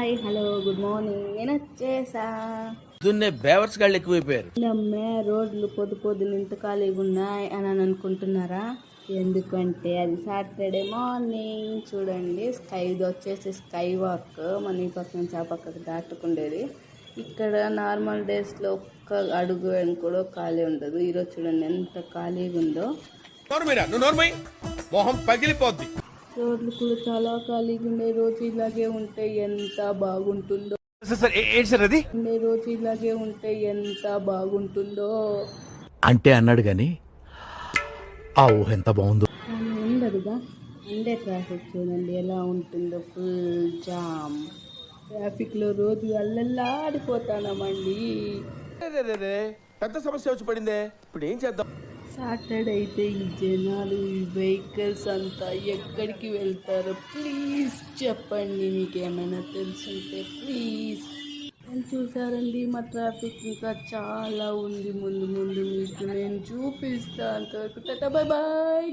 Hi hello good morning. నేను వచ్చేసా. పొద్దున్నే బేవర్స్ గాళ్ళు ఎక్కువైపోయారు. నమ్మే రోడ్లు పొద్దున ఇంత ఖాళీగా ఉన్నాయి అని అనుకుంటున్నారా? ఎందుకంటే అది సాటర్డే మార్నింగ్. చూడండి, ఇది వచ్చేసి స్కై వాక్. మన ఈ పక్క నుంచి ఆ పక్కకు దాటుకుండేది. ఇక్కడ నార్మల్ డేస్లో ఒక్క అడుగు అని కూడా ఖాళీ ఉండదు. ఈరోజు చూడండి ఎంత ఖాళీగా ఉందో. మొహం పగిలిపోద్ది. రోడ్లు కూడా చాలా ఖాళీగా ఉండే. రోజు ఇలాగే ఉంటే ఎంత బాగుంటుందో. రోజు ఇలాగే ఉంటే ఎంత బాగుంటుందో అంటే అన్నాడు గాని ఆ ఊహ ఎంత బాగుందో. కానీ ఉండదుగా. అండే ట్రాఫిక్ చూడండి ఎలా ఉంటుందో. ఫుల్ జామ్ ట్రాఫిక్లో రోజు అల్లల్లాడిపోతానమండి. పెద్ద సమస్య వచ్చి పడిందే, ఇప్పుడు ఏం చేద్దాం? సాటర్డే అయితే ఈ జనాలు, ఈ వెహికల్స్ అంతా ఎక్కడికి వెళ్తారో ప్లీజ్ చెప్పండి. మీకు ఏమైనా తెలుసుంటే ప్లీజ్. చూసారండి, మా ట్రాఫిక్ ఇంకా చాలా ఉంది. ముందు మీకు నేను చూపిస్తాను. అంతవరకు టాటా, బాయ్ బాయ్.